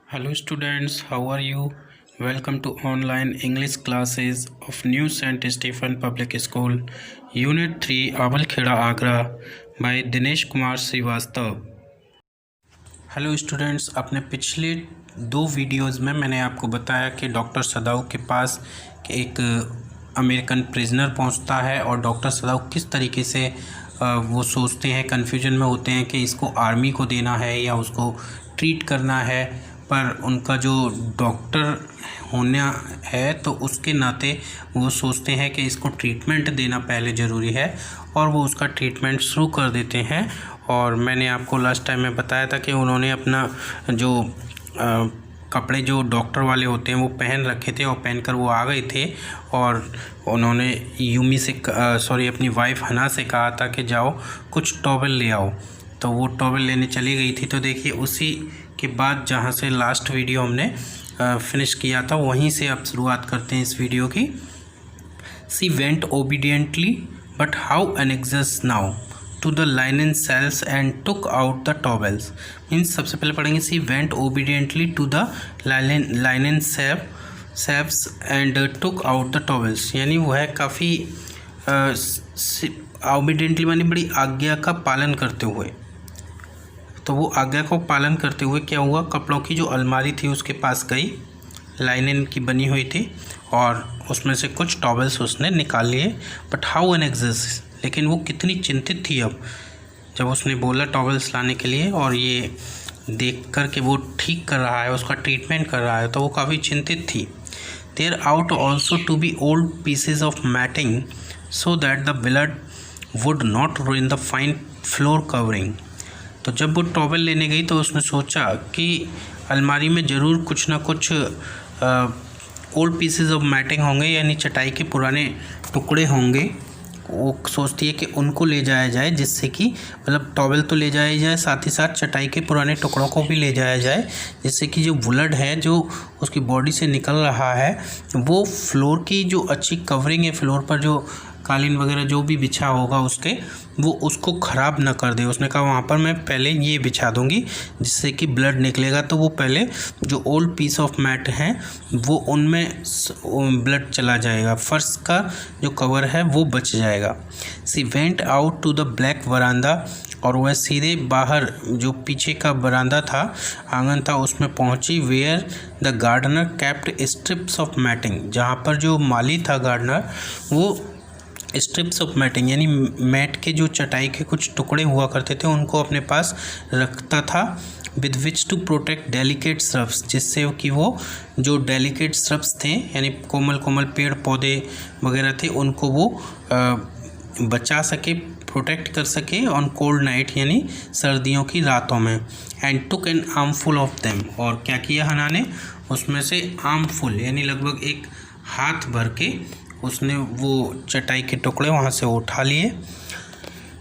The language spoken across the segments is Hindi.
Hello students, how are you? Welcome to online English classes of New St. Stephen Public School, Unit 3, Awal Kheda Agra by Dinesh Kumar Srivastava. Hello students, अपने पिछले दो वीडियोज़ में मैंने आपको बताया कि डॉक्टर सदाऊ के पास एक अमेरिकन प्रिजनर पहुंचता है और डॉक्टर सदाऊ किस तरीके से वो सोचते हैं, कन्फ्यूजन में होते हैं कि इसको आर्मी को देना है या उसको ट्रीट करना है। पर उनका जो डॉक्टर होना है तो उसके नाते वो सोचते हैं कि इसको ट्रीटमेंट देना पहले ज़रूरी है और वो उसका ट्रीटमेंट शुरू कर देते हैं। और मैंने आपको लास्ट टाइम में बताया था कि उन्होंने अपना जो कपड़े जो डॉक्टर वाले होते हैं वो पहन रखे थे और पहनकर वो आ गए थे और उन्होंने यूमी से अपनी वाइफ हना से कहा था कि जाओ कुछ टॉवल ले आओ। तो वो टॉवल लेने चली गई थी। तो देखिए उसी के बाद जहाँ से लास्ट वीडियो हमने फिनिश किया था वहीं से अब शुरुआत करते हैं इस वीडियो की। She went obediently but how anxious now to the linen shelves and took out the towels. मीन्स सबसे पहले पढ़ेंगे she went obediently to the linen shelves and took out the towels, यानी वह काफ़ी ओबीडियंटली मानी बड़ी आज्ञा का पालन करते हुए। तो वो आज्ञा को पालन करते हुए क्या हुआ, कपड़ों की जो अलमारी थी उसके पास गई, लाइनन की बनी हुई थी और उसमें से कुछ टॉवेल्स उसने निकाल लिए। बट हाउ एनेक्सस, लेकिन वो कितनी चिंतित थी अब जब उसने बोला टॉवेल्स लाने के लिए और ये देख कर के वो ठीक कर रहा है, उसका ट्रीटमेंट कर रहा है, तो वो काफ़ी चिंतित थी। There ought also to be old pieces of matting so that the blood would not ruin the fine floor covering. तो जब वो टॉवेल लेने गई तो उसने सोचा कि अलमारी में ज़रूर कुछ ना कुछ ओल्ड पीसेज ऑफ मैटिंग होंगे, यानी चटाई के पुराने टुकड़े होंगे। वो सोचती है कि उनको ले जाया जाए, जिससे कि मतलब टॉवेल तो ले जाया जाए, साथ ही साथ चटाई के पुराने टुकड़ों को भी ले जाया जाए, जिससे कि जो ब्लड है जो उसकी बॉडी से निकल रहा है वो फ्लोर की जो अच्छी कवरिंग है, फ्लोर पर जो कालीन वगैरह जो भी बिछा होगा वो उसको ख़राब ना कर दे। उसने कहा वहाँ पर मैं पहले ये बिछा दूँगी जिससे कि ब्लड निकलेगा तो वो पहले जो ओल्ड पीस ऑफ मैट है वो उनमें ब्लड चला जाएगा, फर्श का जो कवर है वो बच जाएगा। She went out to the black veranda, और वह सीधे बाहर जो पीछे का बरामदा था, आंगन था, उसमें पहुंची। Where the gardener kept strips of matting, जहाँ पर जो माली था गार्डनर वो स्ट्रिप्स ऑफ मैटिंग यानी मैट के जो चटाई के कुछ टुकड़े हुआ करते थे उनको अपने पास रखता था। With which to protect delicate shrubs, जिससे कि वो जो डेलिकेट श्रब्स थे यानी कोमल कोमल पेड़ पौधे वगैरह थे उनको वो बचा सके, प्रोटेक्ट कर सके ऑन कोल्ड नाइट यानी सर्दियों की रातों में। And took an armful of them, और क्या किया हना ने, उसमें से आर्मफुल यानी लगभग एक हाथ भर के उसने वो चटाई के टुकड़े वहाँ से उठा लिए।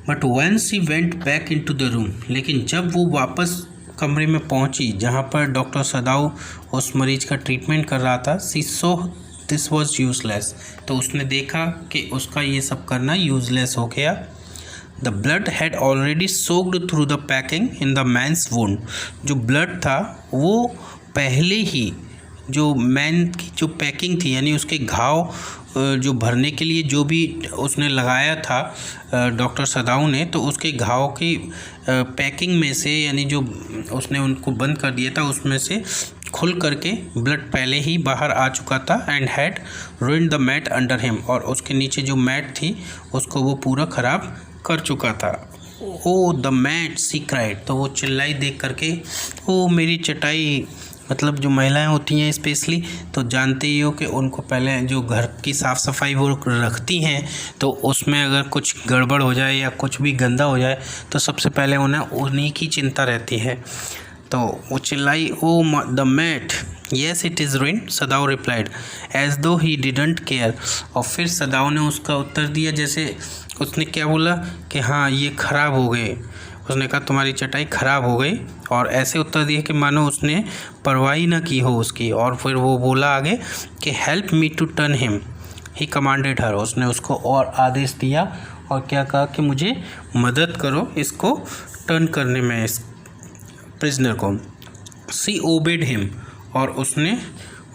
But once he went back into the room, लेकिन जब वो वापस कमरे में पहुँची जहाँ पर डॉक्टर सदाऊ उस मरीज का ट्रीटमेंट कर रहा था, सी सो दिस वॉज यूजलेस, तो उसने देखा कि उसका ये सब करना यूजलेस हो गया। The blood had already soaked through the packing in the man's wound, जो ब्लड था वो पहले ही जो मैन की जो पैकिंग थी यानी उसके घाव जो भरने के लिए जो भी उसने लगाया था डॉक्टर सदाऊ ने, तो उसके घाव की पैकिंग में से यानी जो उसने उनको बंद कर दिया था उसमें से खुल करके ब्लड पहले ही बाहर आ चुका था। And had ruined the mat under him, और उसके नीचे जो मैट थी उसको वो पूरा ख़राब कर चुका था। ओ द मैट, सी क्राइड, तो वो चिल्लाई देख करके, ओ मेरी चटाई। मतलब जो महिलाएं होती हैं स्पेशली तो जानते ही हो कि उनको पहले जो घर की साफ़ सफाई वो रखती हैं तो उसमें अगर कुछ गड़बड़ हो जाए या कुछ भी गंदा हो जाए तो सबसे पहले उन्हीं की चिंता रहती है। तो वो चिल्लाई, oh the mat, yes it is ruined, Sadao replied as though he didn't care. और फिर सदाऊ ने उसका उत्तर दिया जैसे उसने क्या बोला कि हाँ ये ख़राब हो गए। उसने कहा तुम्हारी चटाई ख़राब हो गई, और ऐसे उत्तर दिया कि मानो उसने परवाह ना की हो उसकी। और फिर वो बोला आगे कि help me to turn him, he commanded her, उसने उसको और आदेश दिया और क्या कहा कि मुझे मदद करो इसको टर्न करने में, इस प्रिजनर को। सी ओबेड हिम, और उसने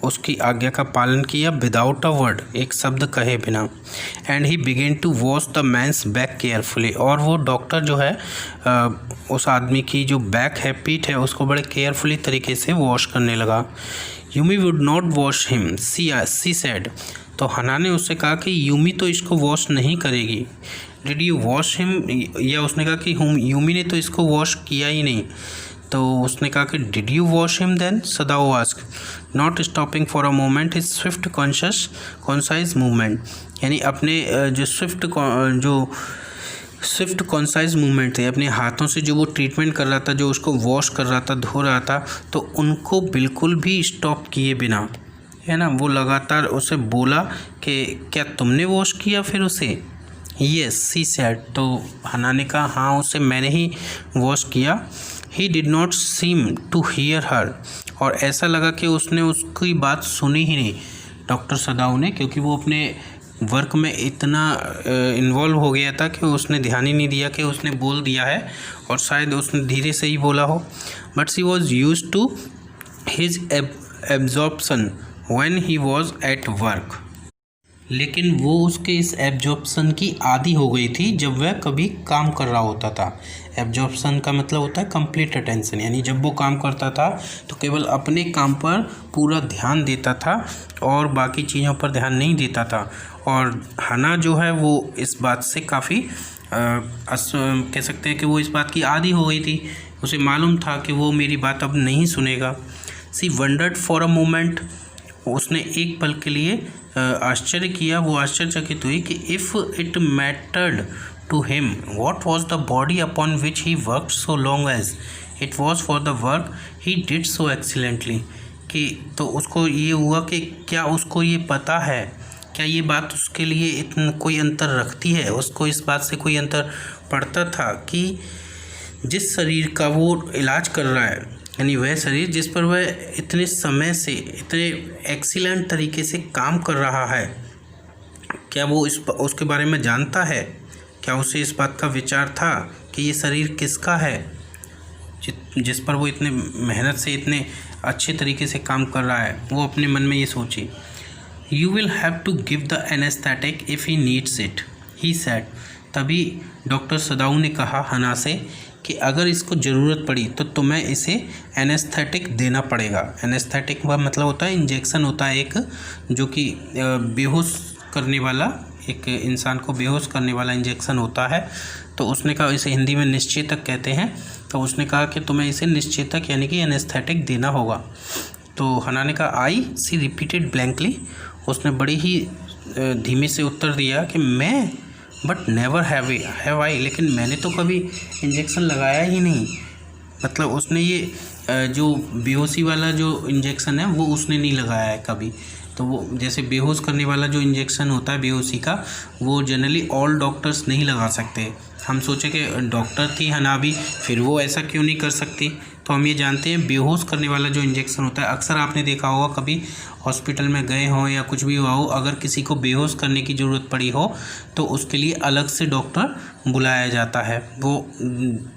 उसकी आज्ञा का पालन किया, विदाउट अ वर्ड, एक शब्द कहे बिना। And he began to wash the man's back carefully, और वो डॉक्टर जो है उस आदमी की जो बैक है, पीठ है, उसको बड़े केयरफुली तरीके से वॉश करने लगा। Yumi would not wash him, she said, तो हना ने उससे कहा कि यूमी तो इसको वॉश नहीं करेगी। डिड यू वॉश हिम, या उसने कहा कि यूमी ने तो इसको वॉश किया ही नहीं। तो उसने कहा कि did you wash him then, Sadao ask, not stopping for a moment his swift concise movement, यानी अपने जो स्विफ्ट कॉन्साइज मूवमेंट थे, अपने हाथों से जो वो ट्रीटमेंट कर रहा था, जो उसको वॉश कर रहा था, धो रहा था, तो उनको बिल्कुल भी स्टॉप किए बिना, है ना, वो लगातार उसे बोला कि क्या तुमने वॉश किया फिर उसे। येस सी सेड, तो हना ने कहा हाँ, उसे मैंने ही वॉश किया। He did not seem to hear her, और ऐसा लगा कि उसने उसकी बात सुनी ही नहीं, डॉक्टर सदाऊ ने, क्योंकि वो अपने वर्क में इतना इन्वॉल्व हो गया था कि उसने ध्यान ही नहीं दिया कि उसने बोल दिया है, और शायद उसने धीरे से ही बोला हो। But she was used to his absorption when he was at work, लेकिन वो उसके इस एब्जॉर्प्शन की आदी हो गई थी जब वह कभी काम कर रहा होता था। एब्जॉर्प्शन का मतलब होता है कंप्लीट अटेंशन, यानी जब वो काम करता था तो केवल अपने काम पर पूरा ध्यान देता था और बाकी चीज़ों पर ध्यान नहीं देता था। और हना जो है वो इस बात से काफ़ी कह सकते हैं कि वो इस बात की आदी हो गई थी, उसे मालूम था कि वो मेरी बात अब नहीं सुनेगा। सी वंडर्ड फॉर अ मोमेंट, उसने एक पल के लिए आश्चर्य किया, वो आश्चर्यचकित हुई कि if it mattered to him what was the body upon which he worked so long as it was for the work he did so excellently, कि तो उसको ये हुआ कि क्या उसको ये पता है, क्या ये बात उसके लिए इतना कोई अंतर रखती है, उसको इस बात से कोई अंतर पड़ता था कि जिस शरीर का वो इलाज कर रहा है, यानी वह शरीर जिस पर वह इतने समय से इतने एक्सीलेंट तरीके से काम कर रहा है, क्या वो उसके बारे में जानता है, क्या उसे इस बात का विचार था कि ये शरीर किसका है जिस पर वो इतने मेहनत से इतने अच्छे तरीके से काम कर रहा है। वो अपने मन में ये सोची। You will have to give the anaesthetic if he needs it, he said, तभी डॉक्टर सदाऊ ने कहा हना से कि अगर इसको ज़रूरत पड़ी तो तुम्हें इसे एनेस्थेटिक देना पड़ेगा। एनेस्थेटिक का मतलब होता है इंजेक्शन होता है एक, जो कि बेहोश करने वाला, एक इंसान को बेहोश करने वाला इंजेक्शन होता है। तो उसने कहा, इसे हिंदी में निश्चेतक कहते हैं, तो उसने कहा कि तुम्हें इसे निश्चेतक यानी कि एनेस्थेटिक देना होगा। तो हना ने कहा आई, सी रिपीटेड ब्लैंकली, उसने बड़ी ही धीमे से उत्तर दिया कि मैं, बट नेवर हैव आई, लेकिन मैंने तो कभी इंजेक्शन लगाया ही नहीं। मतलब उसने ये जो बेहोशी वाला जो इंजेक्शन है वो उसने नहीं लगाया है कभी। तो वो जैसे बेहोश करने वाला जो इंजेक्शन होता है बेहोशी का, वो जनरली ऑल डॉक्टर्स नहीं लगा सकते। हम सोचे कि डॉक्टर थी हना भी, फिर वो ऐसा क्यों नहीं कर सकती। तो हम ये जानते हैं बेहोश करने वाला जो इंजेक्शन होता है, अक्सर आपने देखा होगा कभी हॉस्पिटल में गए हों या कुछ भी हुआ हो, अगर किसी को बेहोश करने की ज़रूरत पड़ी हो तो उसके लिए अलग से डॉक्टर बुलाया जाता है। वो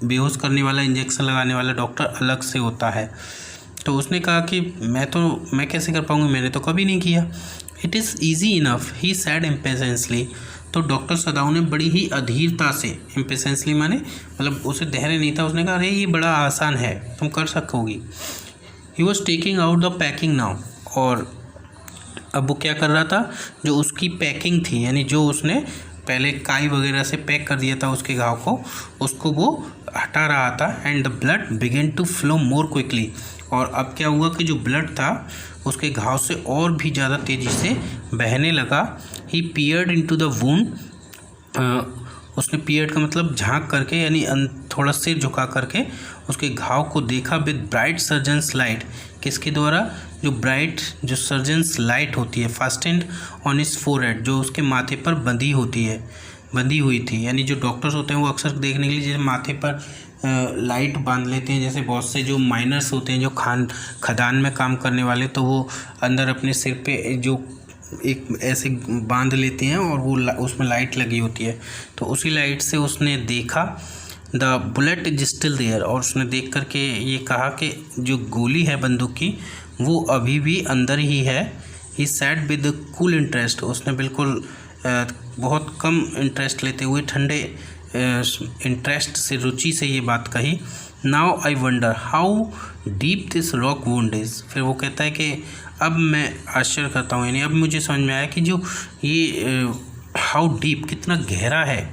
बेहोश करने वाला इंजेक्शन लगाने वाला डॉक्टर अलग से होता है। तो उसने कहा कि मैं कैसे कर पाऊँगी, मैंने तो कभी नहीं किया। It is easy enough, he said impatiently, तो डॉक्टर सदाऊ ने बड़ी ही अधीरता से, इम्पेशेंसली माने मतलब उसे धैर्य नहीं था, उसने कहा अरे ये बड़ा आसान है, तुम कर सकोगी। He was taking out the packing now, और अब वो क्या कर रहा था, जो उसकी पैकिंग थी, यानी जो उसने पहले काई वगैरह से पैक कर दिया था उसके घाव को, उसको वो हटा रहा था। And the blood began to flow more quickly, और अब क्या हुआ कि जो ब्लड था उसके घाव से और भी ज़्यादा तेज़ी से बहने लगा। ही पियर्ड इनटू द वुंड, उसने पियर्ड का मतलब झांक करके, यानी थोड़ा सिर झुका करके उसके घाव को देखा। विद ब्राइट सर्जन्स लाइट, किसके द्वारा, जो ब्राइट जो सर्जन्स लाइट होती है, फास्टेंड ऑन हिज फोरहेड, जो उसके माथे पर बंधी हुई थी। यानी जो डॉक्टर्स होते हैं वो अक्सर देखने के लिए जैसे माथे पर लाइट बांध लेते हैं, जैसे बहुत से जो माइनर्स होते हैं जो खदान में काम करने वाले, तो वो अंदर अपने सिर पे जो एक ऐसे बांध लेते हैं और वो उसमें लाइट लगी होती है। तो उसी लाइट से उसने देखा the bullet is still there, और उसने देख करके ये कहा कि जो गोली है बंदूक की वो अभी भी अंदर ही है। ही सैड विद कूल इंटरेस्ट, उसने बिल्कुल बहुत कम इंटरेस्ट लेते हुए ठंडे इंटरेस्ट से, रुचि से ये बात कही। Now I wonder how deep this rock wound is, फिर वो कहता है कि अब मैं आश्चर्य करता हूँ, यानी अब मुझे समझ में आया कि जो ये हाउ डीप, कितना गहरा है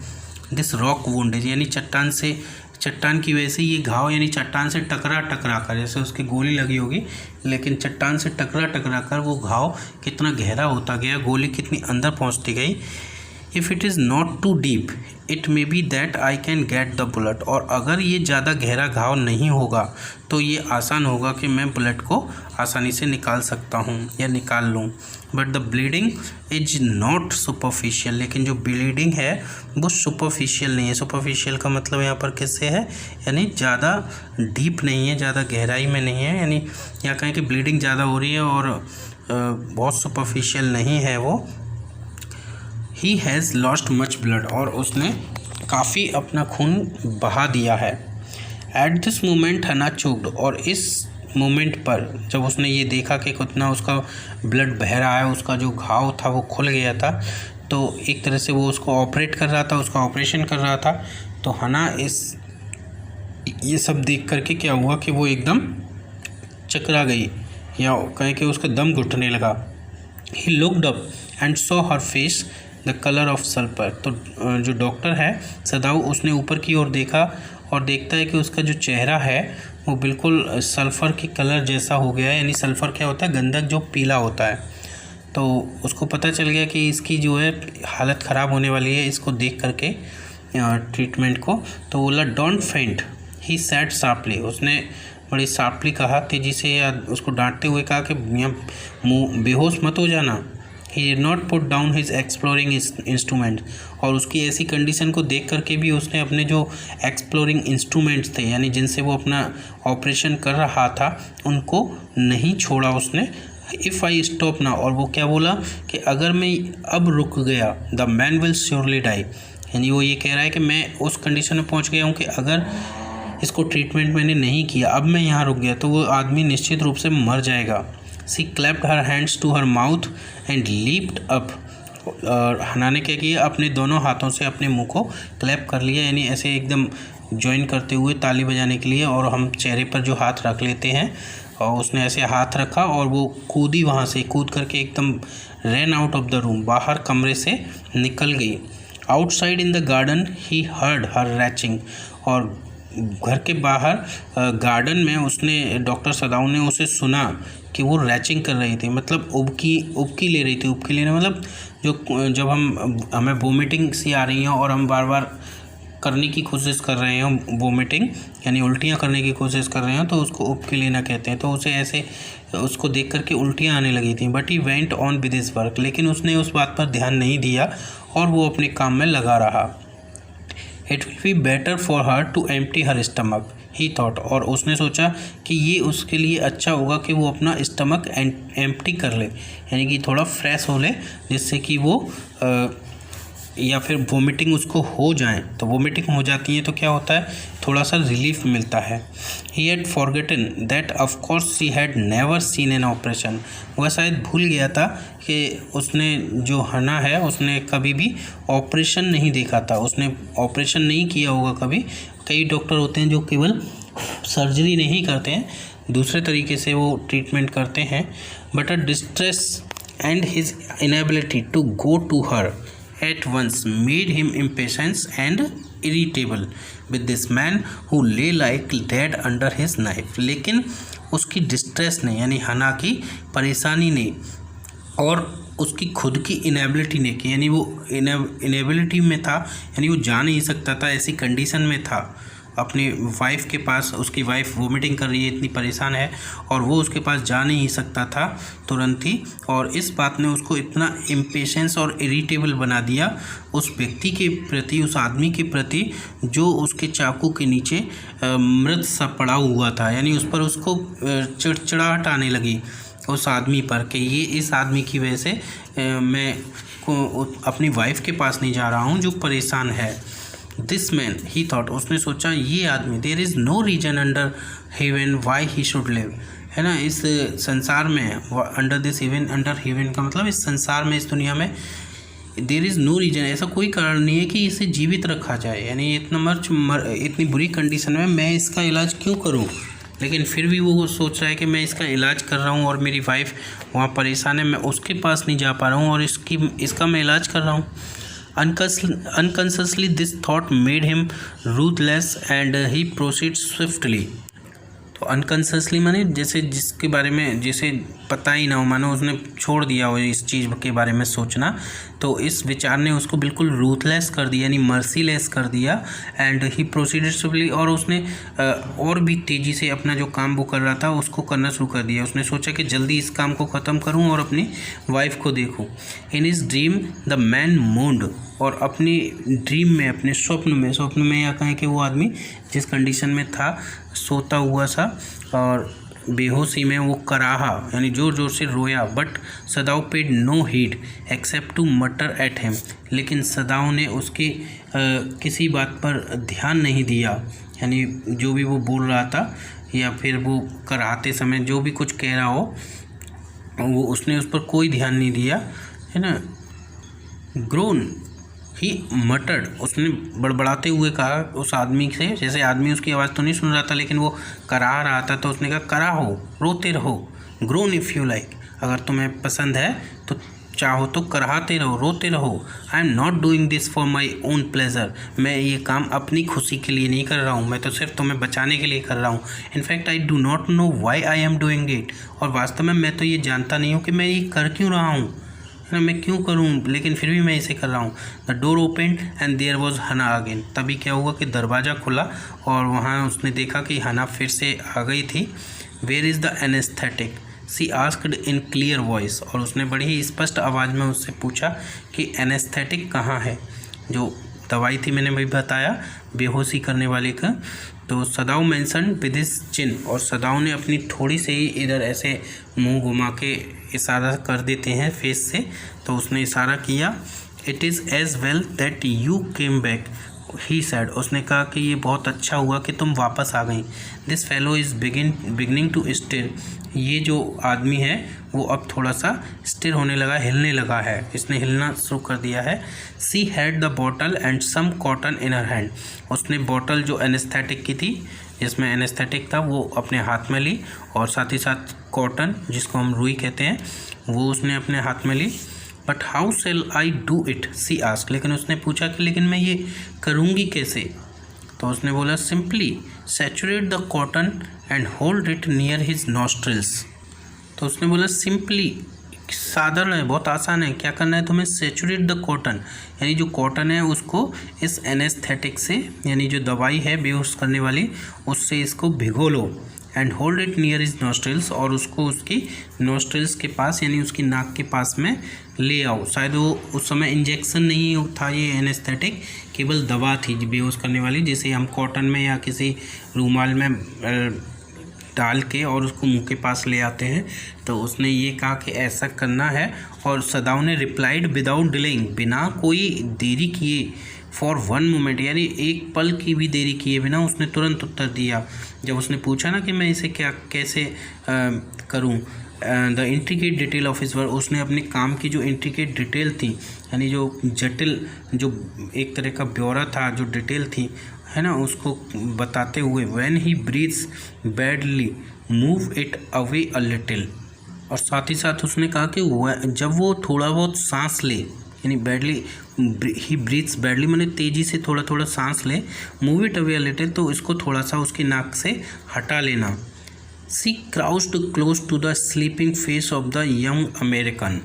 दिस रॉक वुंड इज़, यानी चट्टान की वजह से ये घाव, यानी चट्टान से टकरा कर, जैसे उसकी गोली लगी होगी लेकिन चट्टान से टकरा कर वो घाव कितना गहरा होता गया, गोली कितनी अंदर पहुंचती गई। If it is not too deep it may be that I can get the bullet, और अगर ये ज़्यादा गहरा घाव नहीं होगा तो ये आसान होगा कि मैं बुलेट को आसानी से निकाल सकता हूँ या निकाल लूँ। But the bleeding is not superficial, लेकिन जो ब्लीडिंग है वो सुपरफिशियल नहीं है। सुपरफिशियल का मतलब यहाँ पर किससे है, यानी ज़्यादा डीप नहीं है, ज़्यादा गहराई में नहीं है, यानी यहाँ कहें कि ब्लीडिंग ज़्यादा हो रही है और बहुत सुपरफिशियल नहीं है वो। He has lost much blood, और उसने काफ़ी अपना खून बहा दिया है। एट दिस मोमेंट हना चोक्ड, और इस मोमेंट पर जब उसने ये देखा कि कितना उसका ब्लड बह रहा है, उसका जो घाव था वो खुल गया था, तो एक तरह से वो उसको ऑपरेट कर रहा था, उसका ऑपरेशन कर रहा था, तो हना ये सब देख करके क्या हुआ कि वो एकदम चकरा गई, या कहें कि उसका दम घुटने लगा। He looked up and saw her face the colour of sulphur, तो जो डॉक्टर है सदाऊ, उसने ऊपर की ओर देखा और देखता है कि उसका जो चेहरा है वो बिल्कुल सल्फ़र के कलर जैसा हो गया है, यानी सल्फ़र क्या होता है, गंधक जो पीला होता है। तो उसको पता चल गया कि इसकी जो है हालत ख़राब होने वाली है, इसको देख करके ट्रीटमेंट को। तो बोला डोंट फेंट, ही सैड शार्पली, उसने बड़ी शार्पली कहा, तेज़ी से, या उसको डांटते हुए कहा कि मुँह बेहोश मत हो जाना। ही did not put down his exploring instrument, और उसकी ऐसी कंडीशन को देख करके भी उसने अपने जो एक्सप्लोरिंग इंस्ट्रूमेंट्स थे, यानी जिनसे वो अपना ऑपरेशन कर रहा था, उनको नहीं छोड़ा उसने। इफ़ आई स्टॉप ना, और वो क्या बोला कि अगर मैं अब रुक गया the man will surely die, यानी वो ये कह रहा है कि मैं उस कंडीशन में पहुंच गया हूं कि अगर इसको ट्रीटमेंट मैंने नहीं किया, अब मैं यहाँ रुक गया तो वो आदमी निश्चित रूप से मर जाएगा। She clapped her hands to her mouth and leaped up, और हना ने क्या किया, अपने दोनों हाथों से अपने मुंह को क्लैप कर लिया, यानी ऐसे एकदम ज्वाइन करते हुए ताली बजाने के लिए, और हम चेहरे पर जो हाथ रख लेते हैं, और उसने ऐसे हाथ रखा और वो कूदी, वहाँ से कूद करके एकदम ran out of the room, बाहर कमरे से निकल गई। Outside in the garden he heard her reaching, और घर के बाहर गार्डन में उसने, डॉक्टर सदाऊ ने उसे सुना कि वो रैचिंग कर रही थी, मतलब उबकी ले रही थी। उबकी लेना मतलब जब हमें वोमिटिंग सी आ रही है और हम बार बार करने की कोशिश कर रहे हैं वोमिटिंग, यानी उल्टियाँ करने की कोशिश कर रहे हैं, तो उसको उबकी लेना कहते हैं। तो उसे ऐसे उसको देख करके उल्टियाँ आने लगी थी। But he went on with his work, लेकिन उसने उस बात पर ध्यान नहीं दिया और वो अपने काम में लगा रहा। It will be better for her to empty her stomach, he thought, और उसने सोचा कि ये उसके लिए अच्छा होगा कि वो अपना स्टमक एम्प्टी कर ले, यानी कि थोड़ा फ्रेश हो ले, जिससे कि वो या फिर वोमिटिंग उसको हो जाए। तो वोमिटिंग हो जाती है तो क्या होता है, थोड़ा सा रिलीफ मिलता है। He had forgotten that of course she had never seen an operation, वह शायद भूल गया था कि उसने, जो हना है, उसने कभी भी ऑपरेशन नहीं देखा था, उसने ऑपरेशन नहीं किया होगा कभी। कई डॉक्टर होते हैं जो केवल सर्जरी नहीं करते हैं, दूसरे तरीके से वो ट्रीटमेंट करते हैं। But a distress and his inability to go to her at once made him impatient and irritable with this man who lay like dead under his knife। लेकिन उसकी डिस्ट्रेस ने, यानी हना की परेशानी ने, और उसकी खुद की इनेबिलिटी ने की, यानी वो इनेबिलिटी में था, यानी वो जा नहीं सकता था, ऐसी कंडीशन में था अपनी वाइफ के पास, उसकी वाइफ वोमिटिंग कर रही है, इतनी परेशान है, और वो उसके पास जा नहीं सकता था तुरंत ही, और इस बात ने उसको इतना इम्पेशेंस और इरिटेबल बना दिया उस व्यक्ति के प्रति, उस आदमी के प्रति जो उसके चाकू के नीचे मृत सा पड़ा हुआ था, यानी उस पर उसको चिड़चिड़ाहट आने लगी उस आदमी पर कि ये इस आदमी की वजह से मैं अपनी वाइफ के पास नहीं जा रहा हूँ जो परेशान है। दिस मैन ही थॉट, उसने सोचा ये आदमी, there is no reason under heaven why he should live, है ना, इस संसार में, under this heaven, under heaven का मतलब इस संसार में, इस दुनिया में, देयर इज़ नो रीजन, ऐसा कोई कारण नहीं है कि इसे जीवित रखा जाए, यानी इतनी बुरी कंडीशन में मैं इसका इलाज क्यों करूं। लेकिन फिर भी वो सोच रहा है कि मैं इसका इलाज कर रहा हूँ और मेरी वाइफ वहाँ परेशान है, मैं उसके पास नहीं जा पा रहा हूँ और इसका मैं इलाज कर रहा हूँ। Unconsciously this thought made him ruthless and he proceeds swiftly। तो अनकॉन्शियसली माने जैसे जिसके बारे में जैसे पता ही ना हो, मानो उसने छोड़ दिया हो इस चीज़ के बारे में सोचना, तो इस विचार ने उसको बिल्कुल रूथलेस कर दिया, यानी मर्सीलेस कर दिया। एंड ही प्रोसीडेड स्विफ्टली, और उसने और भी तेज़ी से अपना जो काम वो कर रहा था उसको करना शुरू कर दिया। उसने सोचा कि जल्दी इस काम को ख़त्म करूं और अपनी वाइफ को देखूं। In his dream the man moaned, और अपनी ड्रीम में, अपने स्वप्न में या कहें कि वो आदमी जिस कंडीशन में था, सोता हुआ सा और बेहोशी में, वो कराहा यानी ज़ोर ज़ोर से रोया। But Sadao paid no heed except to mutter at him, लेकिन सदाव ने उसकी किसी बात पर ध्यान नहीं दिया, यानी जो भी वो बोल रहा था या फिर वो कराते समय जो भी कुछ कह रहा हो, वो उसने उस पर कोई ध्यान नहीं दिया, है ना। ग्रोन ही मटर्ड, उसने बड़बड़ाते हुए कहा उस आदमी से, जैसे आदमी उसकी आवाज़ तो नहीं सुन रहा था लेकिन वो करा रहा था, तो उसने कहा कराहो, रोते रहो, ग्रोन इफ़ यू लाइक, अगर तुम्हें पसंद है तो चाहो तो कराते रहो, रोते रहो। I am not doing this for my own pleasure, मैं ये काम अपनी खुशी के लिए नहीं कर रहा हूँ, मैं तो सिर्फ तुम्हें बचाने के लिए कर रहा हूँ। In fact I do not know why I am doing it, और वास्तव में मैं तो ये जानता नहीं हूँ कि मैं ये कर क्यों रहा हूँ, मैं क्यों करूं, लेकिन फिर भी मैं इसे कर रहा हूँ। The door opened and there was Hana again, तभी क्या हुआ कि दरवाज़ा खुला और वहाँ उसने देखा कि हना फिर से आ गई थी। Where is the anaesthetic, she asked in clear voice, और उसने बड़ी ही स्पष्ट आवाज़ में उससे पूछा कि एनेस्थेटिक कहाँ है, जो दवाई थी मैंने भी बताया बेहोशी करने वाले का। तो सदाव मेंशन विद हिज चिन, और सदाव ने अपनी थोड़ी से ही इधर ऐसे मुंह घुमा के इशारा कर देते हैं फेस से, तो उसने इशारा किया। It is as well that you came back he said, उसने कहा कि ये बहुत अच्छा हुआ कि तुम वापस आ गई। This fellow is beginning to stir, ये जो आदमी है वो अब थोड़ा सा स्टिर होने लगा, हिलने लगा है, इसने हिलना शुरू कर दिया है। She had the bottle and some cotton in her hand, उसने बॉटल जो एनेस्थेटिक की थी, जिसमें एनेस्थेटिक था, वो अपने हाथ में ली, और साथ ही साथ कॉटन जिसको हम रुई कहते हैं वो उसने अपने हाथ में ली। But how shall I do it, she asked, लेकिन उसने पूछा कि लेकिन मैं ये करूँगी कैसे, तो उसने बोला simply saturate the cotton and hold it near his nostrils, तो उसने बोला सिंपली, साधारण है, बहुत आसान है, क्या करना है तुम्हें, सैचुरेट द कॉटन, यानी जो कॉटन है उसको इस एनेस्थेटिक से, यानी जो दवाई है बेहोश करने वाली, उससे इसको भिगो लो, and hold it near his nostrils, और उसको उसकी नॉस्ट्रिल्स के पास यानी उसकी नाक के पास में ले आओ। शायद वो उस समय इंजेक्शन नहीं था ये एनेस्थेटिक, केवल दवा थी बेहोश करने वाली, जिसे हम कॉटन में या किसी रूमाल में डाल के और उसको मुंह के पास ले आते हैं। तो उसने ये कहा कि ऐसा करना है, और सदाव ने रिप्लाइड विदाउट डिलेइंग, बिना कोई देरी किए, फॉर वन मोमेंट, यानी एक पल की भी देरी किए बिना उसने तुरंत उत्तर दिया। जब उसने पूछा ना कि मैं इसे कैसे करूं, the intricate detail of his work, उसने अपने काम की जो इंट्रिकेट डिटेल थी, यानी जो जटिल, जो एक तरह का ब्यौरा था, जो डिटेल थी, है ना, उसको बताते हुए, when he breathes badly move it away a little, और साथ ही साथ उसने कहा कि जब वो थोड़ा बहुत सांस ले, यानी बैडली ही ब्रीथ्स बैडली मैंने तेज़ी से थोड़ा थोड़ा सांस ले, move it away a little, तो इसको थोड़ा सा उसकी नाक से हटा लेना। She crouched close to the sleeping face of the young American,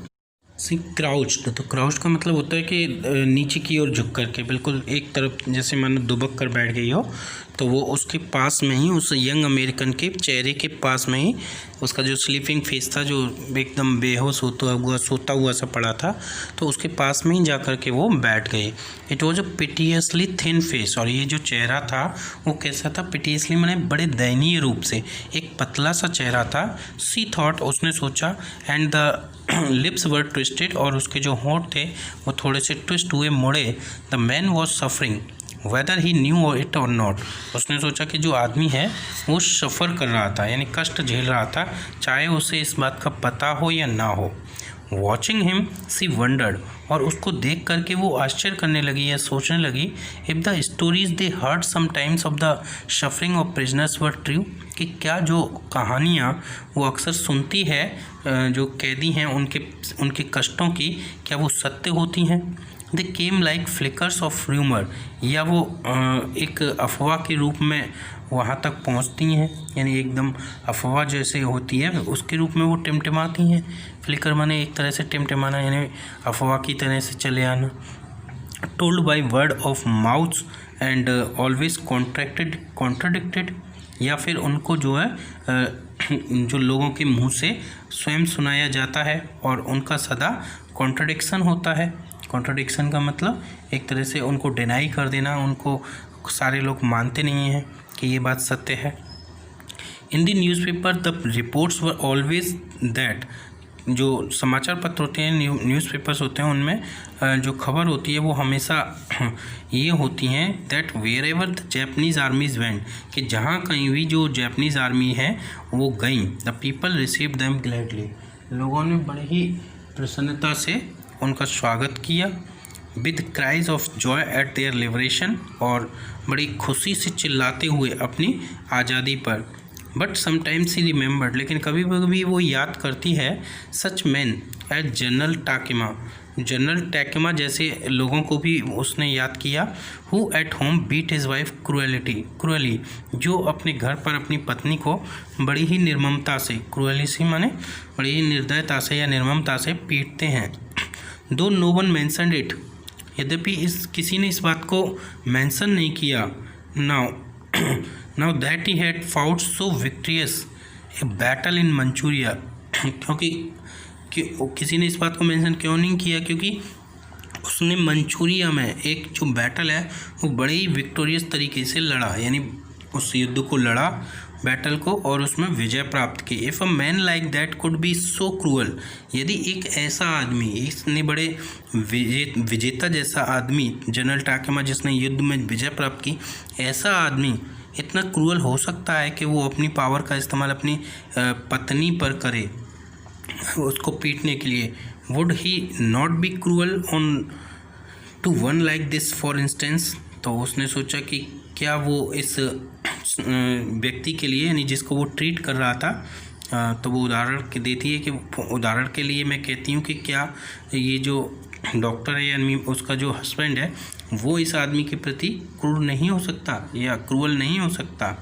she crouched, तो क्राउच्ड का मतलब होता है कि नीचे की ओर झुक करके, बिल्कुल एक तरफ, जैसे मानो दुबक कर बैठ गई हो, तो वो उसके पास में ही, उस यंग अमेरिकन के चेहरे के पास में ही उसका जो स्लीपिंग फेस था, जो एकदम बेहोश सोता हुआ सा पड़ा था, तो उसके पास में ही जा कर के वो बैठ गए। It was a pitifully thin face, और ये जो चेहरा था वो कैसा था, पिटियसली मैंने बड़े दयनीय रूप से, एक पतला सा चेहरा था। सी थॉट, उसने सोचा, and the lips were twisted, और उसके जो होंठ थे वो थोड़े से ट्विस्ट हुए, मुड़े। The man was suffering, weather he knew it और नॉट। उसने सोचा कि जो आदमी है वो सफ़र कर रहा था, यानी कष्ट झेल रहा था, चाहे उसे इस बात का पता हो या ना हो। वॉचिंग हिम सी वंडर्ड, और उसको देख करके वो आश्चर्य करने लगी या सोचने लगी, if the stories they heard sometimes of the suffering of prisoners were true, कि क्या जो कहानियाँ वो अक्सर सुनती है जो कैदी हैं उनके कष्टों की, क्या वो सत्य होती हैं। They came like flickers of rumour, या वो एक अफवाह के रूप में वहाँ तक पहुँचती हैं, यानी एकदम अफवाह जैसे होती है उसके रूप में वो टिमटिमाती हैं। फ्लिकर माने एक तरह से टिमटिमाना, यानी अफवाह की तरह से चले आना। Told by word of mouth and always contradicted, या फिर उनको जो है जो लोगों के मुंह से स्वयं सुनाया जाता है और उनका सदा कॉन्ट्रडिक्शन होता है। कॉन्ट्रडिक्शन का मतलब एक तरह से उनको डिनाई कर देना, उनको सारे लोग मानते नहीं हैं कि ये बात सत्य है। In the newspaper the reports were always that, जो समाचार पत्र होते हैं, न्यूज़पेपर्स होते हैं, उनमें जो खबर होती है वो हमेशा ये होती हैं that wherever the Japanese armies went, कि जहाँ कहीं भी जो जैपनीज़ आर्मी है वो गई, the people receive them gladly, लोगों ने बड़े ही प्रसन्नता से उनका स्वागत किया। With cries of Joy eight there liberation, और बड़ी खुशी से चिल्लाते हुए अपनी आज़ादी पर। बट समटाइम्स ही रिमेंबर्ड, लेकिन कभी कभी वो याद करती है such men at General Takima जैसे लोगों को भी उसने याद किया, who at home beat his wife cruelly, जो अपने घर पर अपनी पत्नी को बड़ी ही निर्ममता से, क्रूअली से माने बड़ी ही निर्दयता से या निर्ममता से पीटते हैं। दो नो वन मैंसनड इट, यद्यपि किसी ने इस बात को मेंशन नहीं किया। Now that he had fought so victorious a battle in Manchuria, क्योंकि किसी ने इस बात को मेंशन क्यों नहीं किया, क्योंकि उसने मंचूरिया में एक जो बैटल है वो बड़े ही विक्टोरियस तरीके से लड़ा, यानी उस युद्ध को लड़ा, बैटल को, और उसमें विजय प्राप्त की। If a man like that could be so cruel, यदि एक ऐसा आदमी, इसने बड़े विजेता जैसा आदमी, जनरल टाकिमा जिसने युद्ध में विजय प्राप्त की, ऐसा आदमी इतना क्रूअल हो सकता है कि वो अपनी पावर का इस्तेमाल अपनी पत्नी पर करे उसको पीटने के लिए। Would he not be cruel on to one like this for instance, तो उसने सोचा कि क्या वो इस व्यक्ति के लिए, यानी जिसको वो ट्रीट कर रहा था, तो वो उदाहरण देती है कि उदाहरण के लिए मैं कहती हूँ कि क्या ये जो डॉक्टर है यानी उसका जो हस्बैंड है वो इस आदमी के प्रति क्रूर नहीं हो सकता या क्रूअल नहीं हो सकता।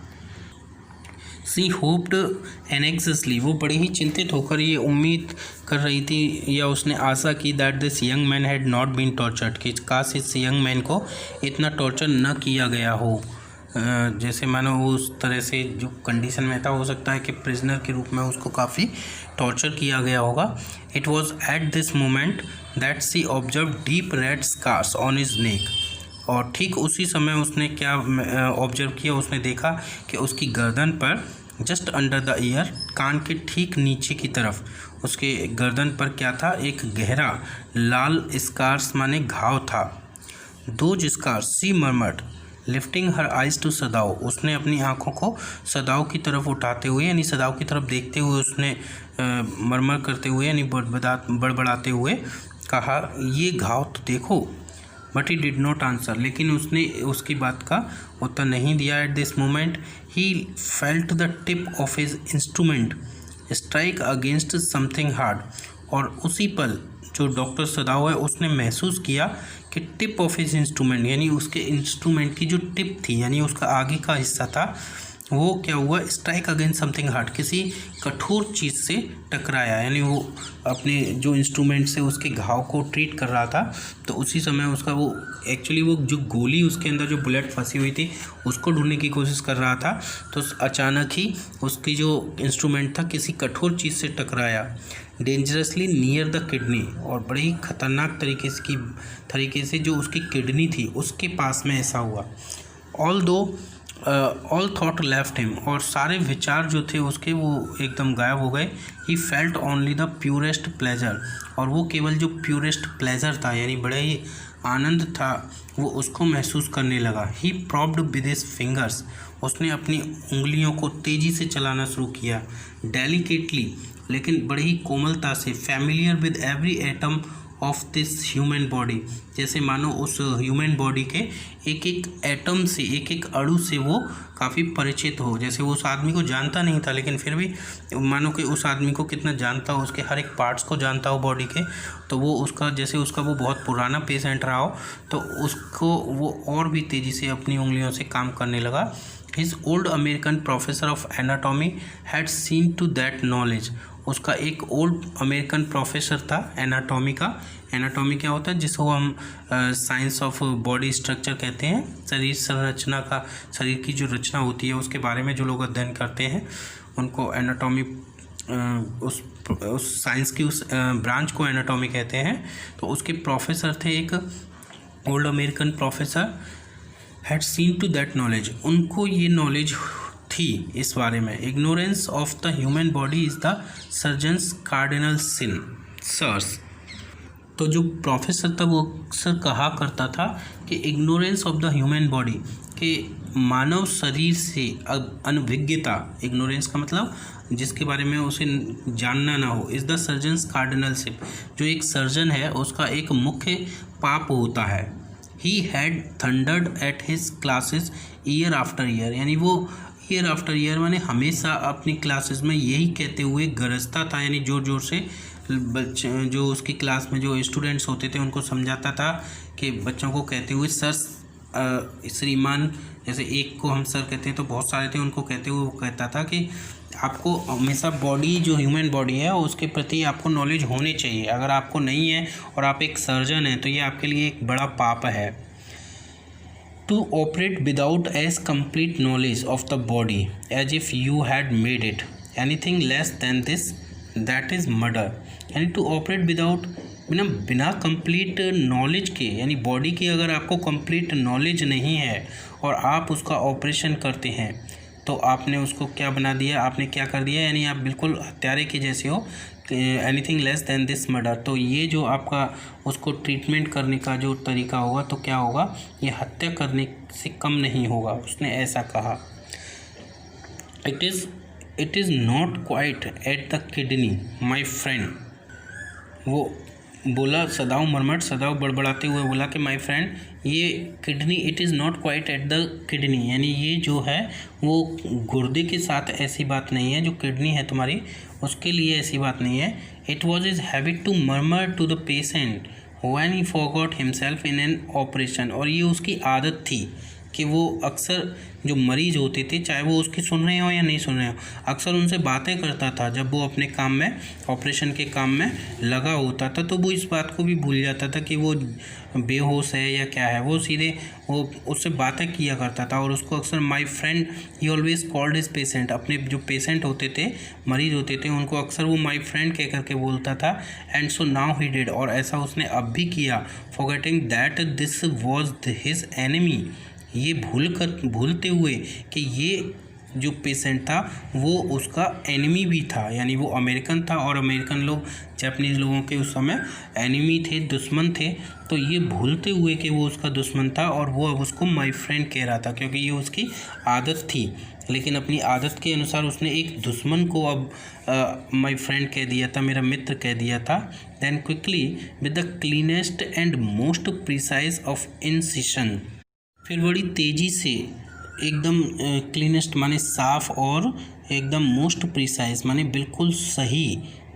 सी होप्ड एनेक्ससली, वो बड़ी ही चिंतित होकर ये उम्मीद कर रही थी या उसने आशा की that this young man had not been tortured, कि काश इस यंग मैन को इतना टॉर्चर न किया गया हो। जैसे मानो वो उस तरह से जो कंडीशन में था, हो सकता है कि प्रिजनर के रूप में उसको काफ़ी टॉर्चर किया गया होगा। It was at this moment that she observe deep red scars on his neck, और ठीक उसी समय उसने क्या ऑब्जर्व किया, उसने देखा कि उसकी गर्दन पर जस्ट अंडर द ईयर, कान के ठीक नीचे की तरफ उसके गर्दन पर क्या था, एक गहरा लाल स्कार्स माने घाव था। Those scars she murmured lifting her eyes to Sadao, उसने अपनी आँखों को सदाओ की तरफ उठाते हुए यानी सदाओ की तरफ देखते हुए उसने मरमर करते हुए यानी बड़बड़ाते हुए कहा, ये घाव तो देखो। But he did not answer, लेकिन उसने उसकी बात का उत्तर नहीं दिया। Eight this moment he felt the tip of his instrument strike against something hard, और उसी पल जो डॉक्टर सदाओ है उसने महसूस किया कि टिप ऑफ हिज इंस्ट्रूमेंट यानी उसके इंस्ट्रूमेंट की जो टिप थी यानी उसका आगे का हिस्सा था वो क्या हुआ, स्ट्राइक अगेंस्ट समथिंग हार्ड, किसी कठोर चीज़ से टकराया। यानी वो अपने जो इंस्ट्रूमेंट से उसके घाव को ट्रीट कर रहा था, तो उसी समय उसका वो एक्चुअली वो जो गोली उसके अंदर जो बुलेट फंसी हुई थी उसको ढूंढने की कोशिश कर रहा था, तो अचानक ही उसकी जो इंस्ट्रूमेंट था किसी कठोर चीज़ से टकराया। डेंजरसली नियर द किडनी, और बड़ी ही खतरनाक तरीके से जो उसकी किडनी थी उसके पास में ऐसा हुआ। ऑल थॉट लेफ्ट हिम, और सारे विचार जो थे उसके वो एकदम गायब हो गए। He felt only the purest pleasure, और वो केवल जो प्योरेस्ट प्लेजर था यानी बड़े ही आनंद था वो उसको महसूस करने लगा। ही प्रॉप्ड विद हिज फिंगर्स, उसने अपनी उंगलियों को तेज़ी से चलाना शुरू किया। डेलिकेटली, लेकिन बड़ी ही कोमलता से। Familiar with every atom of this human body, जैसे मानो उस ह्यूमन बॉडी के एक एक एटम से, एक एक अणु से वो काफ़ी परिचित हो। जैसे वो उस आदमी को जानता नहीं था, लेकिन फिर भी मानो कि उस आदमी को कितना जानता हो, उसके हर एक पार्ट्स को जानता हो बॉडी के। तो वो उसका, जैसे उसका वो बहुत पुराना पेशेंट रहा हो, तो उसको वो और भी तेज़ी से अपनी उंगलियों से काम करने लगा। His old American professor of anatomy had seen to that knowledge. उसका एक ओल्ड अमेरिकन प्रोफेसर था एनाटॉमी का। एनाटॉमी क्या होता है, जिसको हम साइंस ऑफ बॉडी स्ट्रक्चर कहते हैं। शरीर संरचना का, शरीर की जो रचना होती है उसके बारे में जो लोग अध्ययन करते हैं उनको एनाटॉमी, उस साइंस की उस ब्रांच को एनाटॉमी कहते हैं। तो उसके प्रोफेसर थे एक old American professor, had seen to that knowledge, उनको ये नॉलेज थी इस बारे में। Ignorance of the human body is the surgeon's cardinal sin sirs. तो जो प्रोफेसर था वो अक्सर कहा करता था कि ignorance of the human body, कि मानव शरीर से अनभिज्ञता, इग्नोरेंस का मतलब जिसके बारे में उसे जानना ना हो, इज़ द सर्जन्स कार्डिनल सिन, जो एक सर्जन है उसका एक मुख्य पाप होता है। He had thundered at his classes year after year, यानी वो ईयर आफ्टर ईयर माने हमेशा अपनी क्लासेस में यही कहते हुए गरजता था, यानी ज़ोर ज़ोर से बच्चे जो उसकी क्लास में जो स्टूडेंट्स होते थे उनको समझाता था कि बच्चों को कहते हुए सर, श्रीमान, जैसे एक को हम सर कहते हैं तो बहुत सारे थे, उनको कहते हुए वो कहता था कि आपको हमेशा बॉडी, जो ह्यूमन बॉडी है उसके प्रति आपको नॉलेज होनी चाहिए। अगर आपको नहीं है और आप एक सर्जन हैं तो ये आपके लिए एक बड़ा पाप है। To operate without as complete knowledge of the body as if you had made it anything less than this, that is murder. यानी टू ऑपरेट विदाउट, बिना कंप्लीट नॉलेज के, यानी बॉडी की अगर आपको कंप्लीट नॉलेज नहीं है और आप उसका ऑपरेशन करते हैं तो आपने उसको क्या बना दिया, आपने क्या कर दिया, यानी आप बिल्कुल हत्यारे के जैसे हो। Anything less than this murder, तो ये जो आपका उसको ट्रीटमेंट करने का जो तरीका होगा तो क्या होगा, ये हत्या करने से कम नहीं होगा, उसने ऐसा कहा। It is not quite at the kidney my friend, वो बोला सदाव मरमट, सदाव बड़बड़ाते हुए बोला कि माय फ्रेंड, ये kidney, it is not quite at the kidney, यानी ये जो है वो गुर्दे के साथ ऐसी बात नहीं है, जो किडनी है तुम्हारी उसके लिए ऐसी बात नहीं है। It was his habit to murmur to the patient when he forgot himself in an operation, और ये उसकी आदत थी कि वो अक्सर जो मरीज़ होते थे, चाहे वो उसकी सुन रहे हो या नहीं सुन रहे हो, अक्सर उनसे बातें करता था जब वो अपने काम में, ऑपरेशन के काम में लगा होता था, तो वो इस बात को भी भूल जाता था कि वो बेहोश है या क्या है, वो सीधे वो उससे बातें किया करता था। और उसको अक्सर my friend, he always called his patient, अपने जो पेशेंट होते थे, मरीज़ होते थे, उनको अक्सर वो माय फ्रेंड कह करके बोलता था। And so now he did, और ऐसा उसने अब भी किया। Forgetting that this was his enemy, ये भूलते हुए कि ये जो पेशेंट था वो उसका एनिमी भी था, यानी वो अमेरिकन था और अमेरिकन लोग जापानीज़ लोगों के उस समय एनिमी थे, दुश्मन थे। तो ये भूलते हुए कि वो उसका दुश्मन था और वो अब उसको माय फ्रेंड कह रहा था, क्योंकि ये उसकी आदत थी। लेकिन अपनी आदत के अनुसार उसने एक दुश्मन को अब माय फ्रेंड कह दिया था, मेरा मित्र कह दिया था। Then quickly with the cleanest and most precise of incision, फिर बड़ी तेज़ी से, एकदम क्लीनेस्ट माने साफ़ और एकदम मोस्ट प्रिसाइज माने बिल्कुल सही।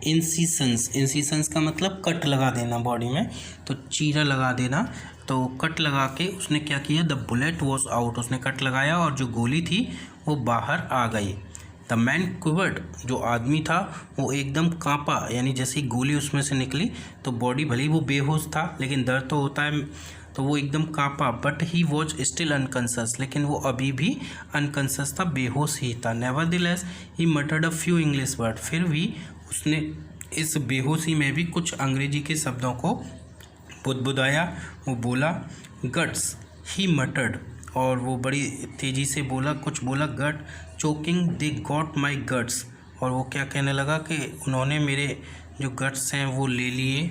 इंसिशंस का मतलब कट लगा देना बॉडी में, तो चीरा लगा देना। तो कट लगा के उसने क्या किया, द बुलेट वॉज आउट, उसने कट लगाया और जो गोली थी वो बाहर आ गई। द मैन क्विवर्ड, जो आदमी था वो एकदम कांपा, यानी जैसे ही गोली उसमें से निकली तो बॉडी भले ही वो बेहोश था लेकिन दर्द तो होता है, तो वो एकदम कांपा। But he was still unconscious, लेकिन वो अभी भी अनकॉन्शियस था, बेहोश ही था। Nevertheless he muttered a few English word, फिर भी उसने इस बेहोशी में भी कुछ अंग्रेजी के शब्दों को बुदबुदाया। वो बोला गट्स, ही मटर्ड, और वो बड़ी तेज़ी से बोला, कुछ बोला, gut choking they got my guts, और वो क्या कहने लगा कि उन्होंने मेरे जो गट्स हैं वो ले लिए।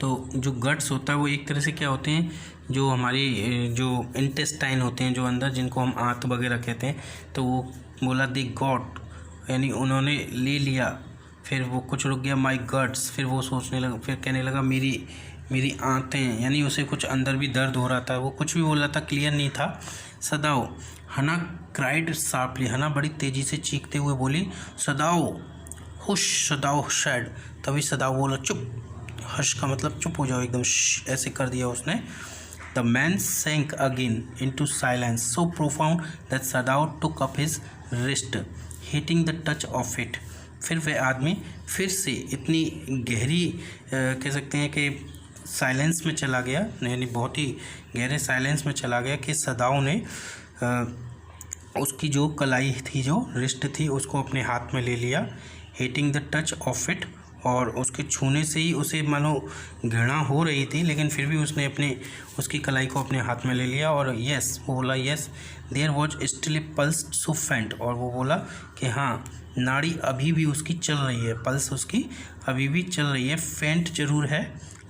तो जो गट्स होता है वो एक तरह से क्या होते हैं, जो हमारी जो इंटेस्टाइन होते हैं जो अंदर, जिनको हम आंत वगैरह कहते हैं। तो वो बोला दे गॉट, यानी उन्होंने ले लिया। फिर वो कुछ रुक गया, माई गट्स, फिर वो सोचने लगा, फिर कहने लगा मेरी आंतें, यानी उसे कुछ अंदर भी दर्द हो रहा था। वो कुछ भी बोल रहा था, क्लियर नहीं था। सदाओ, हना क्राइड शार्पली, हना बड़ी तेज़ी से चीखते हुए बोली सदाओ हुश, सदाओ शैड। तभी सदाओ बोला चुप, हश का मतलब चुप हो जाओ एकदम, ऐसे कर दिया उसने। The man sank again into silence so profound that Sadao took up his wrist hitting the touch of it. फिर वह आदमी फिर से इतनी गहरी कह सकते हैं कि साइलेंस में चला गया, यानी बहुत ही गहरे साइलेंस में चला गया कि सदाओ ने उसकी जो कलाई थी, जो रिस्ट थी, उसको अपने हाथ में ले लिया। Hitting the touch of it, और उसके छूने से ही उसे मानो घृणा हो रही थी, लेकिन फिर भी उसने उसकी कलाई को अपने हाथ में ले लिया। और यस, वो बोला yes there was still a pulse so faint, और वो बोला कि हाँ, नाड़ी अभी भी उसकी चल रही है, पल्स उसकी अभी भी चल रही है, फेंट जरूर है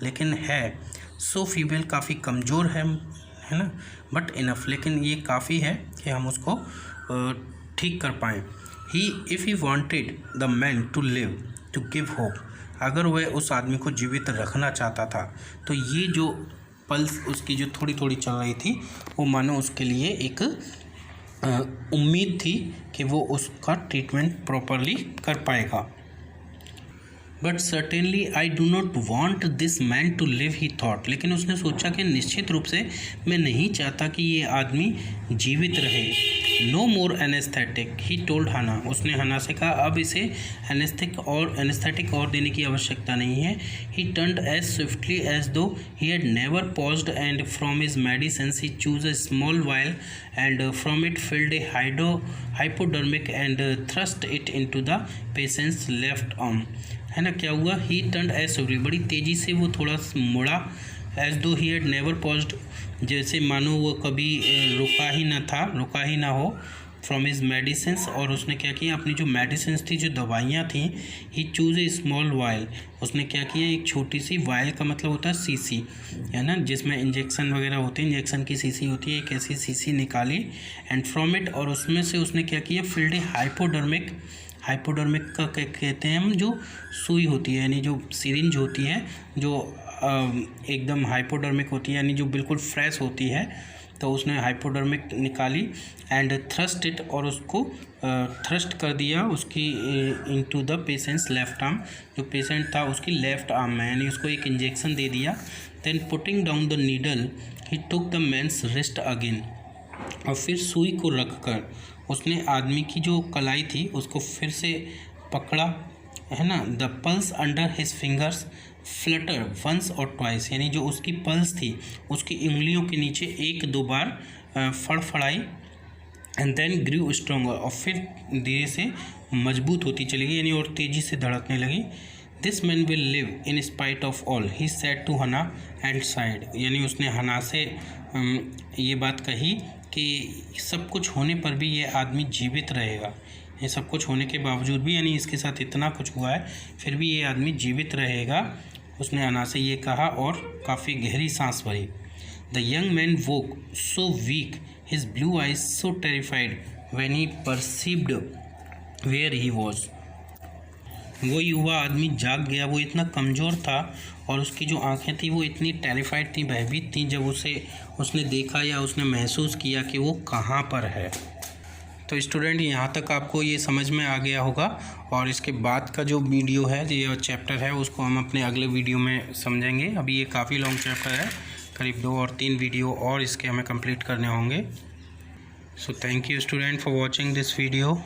लेकिन है। सो फीमेल, काफ़ी कमज़ोर है ना, बट इनफ, लेकिन ये काफ़ी है कि हम उसको ठीक कर पाएँ। If he wanted the man to live to give hope, अगर वह उस आदमी को जीवित रखना चाहता था तो ये जो पल्स उसकी जो थोड़ी थोड़ी चल रही थी, वो मानो उसके लिए एक उम्मीद थी कि वो उसका ट्रीटमेंट प्रॉपरली कर पाएगा। But certainly I do not want this man to live, he thought, लेकिन उसने सोचा कि निश्चित रूप से मैं नहीं चाहता कि ये आदमी जीवित रहे। No more anaesthetic, he told Hana, उसने हना से कहा अब इसे एनेस्थेटिक और देने की आवश्यकता नहीं है। He turned as swiftly as though he had never paused and from his medicines he choose a small vial and from it filled a hypodermic and thrust it into the patient's left arm. है ना, क्या हुआ, ही टर्न्ड एज स्विफ्टली, बड़ी तेज़ी से वो थोड़ा मुड़ा, as though he had never paused, जैसे मानो वो कभी रुका ही ना हो, फ्रॉम हिज मेडिसिन्स, और उसने क्या किया, अपनी जो मेडिसिन्स थी, जो दवाइयाँ थी, ही चूज ए स्मॉल वायल, उसने क्या किया, एक छोटी सी वायल का मतलब होता है सीसी, है ना, जिसमें इंजेक्शन वगैरह होते हैं, इंजेक्शन की सीसी होती है, एक ऐसी सीसी निकाली, एंड फ्रॉम इट, और उसमें से उसने क्या किया, फिल्ड ए हाइपोडर्मिक का कहते हैं हम, जो सुई होती है, यानी जो सिरिंज होती है, जो एकदम हाइपोडर्मिक होती है, यानी जो बिल्कुल फ्रेश होती है, तो उसने हाइपोडर्मिक निकाली एंड थ्रस्ट इट, और उसको थ्रस्ट कर दिया उसकी into the patient's left arm, जो पेशेंट था उसकी लेफ्ट आर्म में, यानी उसको एक इंजेक्शन दे दिया। Then putting down the needle he took the man's wrist again, और फिर सुई को रख कर उसने आदमी की जो कलाई थी उसको फिर से पकड़ा, है ना। The pulse under his fingers flutter once और ट्वाइस, यानी जो उसकी पल्स थी उसकी उंगलियों के नीचे एक दो बार फड़फड़ाई, एंड देन ग्रू स्ट्रोंगर, और फिर धीरे से मजबूत होती चली गई, यानी और तेज़ी से धड़कने लगी। This man will live in spite of all, he said to Hana and sighed, यानी उसने हना से ये बात कही कि सब कुछ होने पर भी ये आदमी जीवित रहेगा, ये सब कुछ होने के बावजूद भी, यानी इसके साथ इतना कुछ हुआ है फिर भी ये आदमी जीवित रहेगा, उसने हना से ये कहा और काफ़ी गहरी सांस भरी। The young man woke so weak, his blue eyes so terrified when he perceived where he was, वो युवा आदमी जाग गया, वो इतना कमज़ोर था और उसकी जो आंखें थी वो इतनी टेरिफाइड थी, भयभीत थी, जब उसने देखा या उसने महसूस किया कि वो कहाँ पर है। तो स्टूडेंट, यहाँ तक आपको ये समझ में आ गया होगा, और इसके बाद का जो वीडियो है, ये चैप्टर है, उसको हम अपने अगले वीडियो में समझेंगे। अभी ये काफ़ी लॉन्ग चैप्टर है, करीब 2 और 3 वीडियो और इसके हमें कंप्लीट करने होंगे। So thank you student for watching this video.